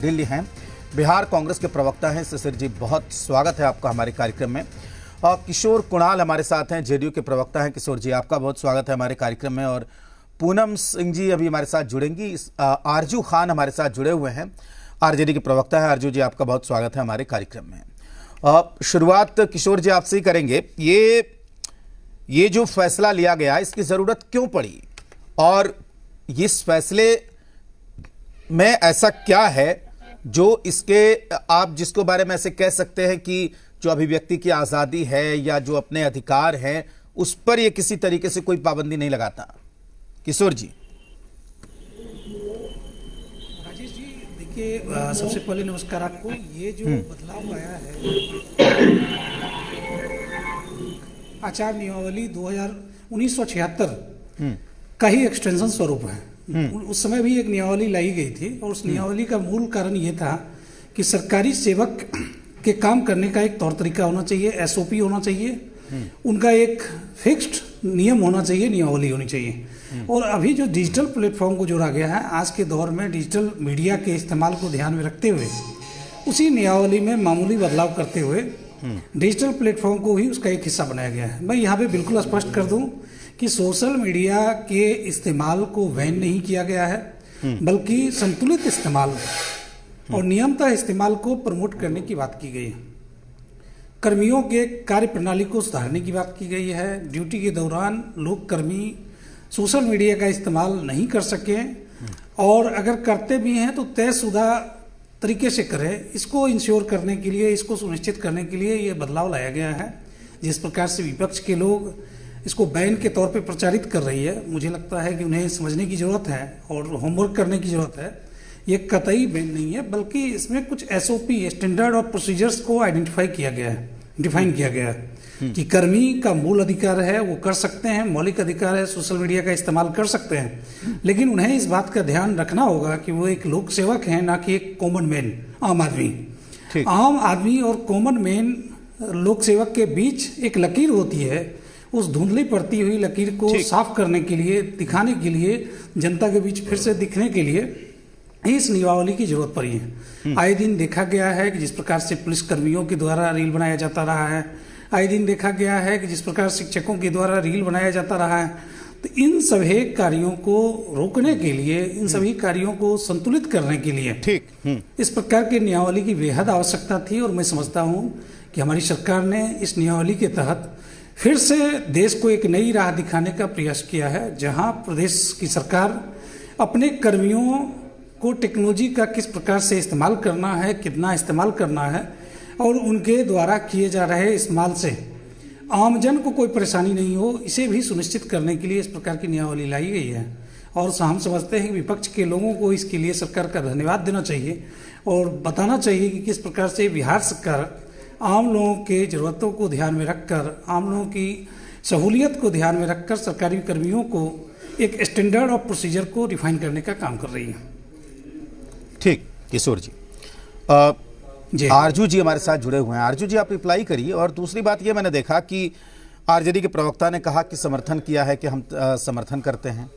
दिल्ली हैं, बिहार कांग्रेस के प्रवक्ता हैं। शिशिर जी, बहुत स्वागत है आपका हमारे कार्यक्रम में। और किशोर कुणाल हमारे साथ हैं, जेडीयू के प्रवक्ता हैं। किशोर जी, आपका बहुत स्वागत है हमारे कार्यक्रम में। और पूनम सिंह जी अभी हमारे साथ जुड़ेंगी। आरजू खान हमारे साथ जुड़े हुए हैं, आरजेडी के प्रवक्ता है। आरजू जी, आपका बहुत स्वागत है हमारे कार्यक्रम में। शुरुआत किशोर जी आपसे ही करेंगे। ये जो फैसला लिया गया, इसकी जरूरत क्यों पड़ी और इस फैसले में ऐसा क्या है जो इसके आप जिसको बारे में ऐसे कह सकते हैं कि जो अभिव्यक्ति की आज़ादी है या जो अपने अधिकार हैं उस पर ये किसी तरीके से कोई पाबंदी नहीं लगाता? किशोर जी। राजेश जी, देखिए, सबसे पहले नमस्कार आपको। ये जो बदलाव आया है आचार नियमावली 1976 का ही एक्सटेंशन स्वरूप है। उस समय भी एक नियमावली लाई गई थी और उस नियमावली का मूल कारण ये था कि सरकारी सेवक के काम करने का एक तौर तरीका होना चाहिए, एसओपी होना चाहिए, उनका एक फिक्स्ड नियम होना चाहिए, नियमावली होनी चाहिए। और अभी जो डिजिटल प्लेटफॉर्म को जोड़ा गया है, आज के दौर में डिजिटल मीडिया के इस्तेमाल को ध्यान में रखते हुए उसी नियमावली में मामूली बदलाव करते हुए डिजिटल प्लेटफॉर्म को ही उसका एक हिस्सा बनाया गया है। मैं यहाँ पे बिल्कुल स्पष्ट कर दूं कि सोशल मीडिया के इस्तेमाल को बैन नहीं किया गया है, बल्कि संतुलित इस्तेमाल और नियमतः इस्तेमाल को प्रमोट करने की बात की गई है। कर्मियों के कार्य प्रणाली को सुधारने की बात की गई है। ड्यूटी के दौरान लोग कर्मी सोशल मीडिया का इस्तेमाल नहीं कर सकें और अगर करते भी हैं तो तयशुदा तरीके से करें। इसको इंश्योर करने के लिए, इसको सुनिश्चित करने के लिए ये बदलाव लाया गया है। जिस प्रकार से विपक्ष के लोग इसको बैन के तौर पे प्रचारित कर रही है, मुझे लगता है कि उन्हें समझने की ज़रूरत है और होमवर्क करने की ज़रूरत है। ये कतई बैन नहीं है, बल्कि इसमें कुछ एसओपी, स्टैंडर्ड ऑफ प्रोसीजर्स को आइडेंटिफाई किया गया है, डिफाइन किया गया है कि कर्मी का मूल अधिकार है, वो कर सकते हैं, मौलिक अधिकार है, सोशल मीडिया का इस्तेमाल कर सकते हैं। लेकिन उन्हें इस बात का ध्यान रखना होगा कि वो एक लोक सेवक है, ना कि एक कॉमन मैन, आम आदमी। आम आदमी और कॉमन मैन, लोक सेवक के बीच एक लकीर होती है। उस धुंधली पड़ती हुई लकीर को साफ करने के लिए, दिखाने के लिए, जनता के बीच फिर से दिखने के लिए इस नियमावली की जरूरत पड़ी है। आए दिन देखा गया है कि जिस प्रकार से पुलिस कर्मियों के द्वारा रील बनाया जाता रहा है, आए दिन देखा गया है कि जिस प्रकार शिक्षकों के द्वारा रील बनाया जाता रहा है। तो इन सभी कार्यों को रोकने के लिए, इन सभी कार्यों को संतुलित करने के लिए इस प्रकार की नियमावली की बेहद आवश्यकता थी। और मैं समझता हूँ कि हमारी सरकार ने इस नियमावली के तहत फिर से देश को एक नई राह दिखाने का प्रयास किया है, जहां प्रदेश की सरकार अपने कर्मियों को टेक्नोलॉजी का किस प्रकार से इस्तेमाल करना है, कितना इस्तेमाल करना है और उनके द्वारा किए जा रहे इस्तेमाल से आमजन को कोई परेशानी नहीं हो, इसे भी सुनिश्चित करने के लिए इस प्रकार की नियमावली लाई गई है। और हम समझते हैं कि विपक्ष के लोगों को इसके लिए सरकार का धन्यवाद देना चाहिए और बताना चाहिए कि किस प्रकार से बिहार सरकार आम लोगों के ज़रूरतों को ध्यान में रखकर, आम लोगों की सहूलियत को ध्यान में रखकर सरकारी कर्मियों को एक स्टैंडर्ड ऑफ प्रोसीजर को डिफाइन करने का काम कर रही है। ठीक, किशोर जी। आरजू जी हमारे साथ जुड़े हुए हैं। आरजू जी, आप रिप्लाई करिए। और दूसरी बात ये मैंने देखा कि आरजेडी के प्रवक्ता ने कहा कि समर्थन किया है कि हम समर्थन करते हैं,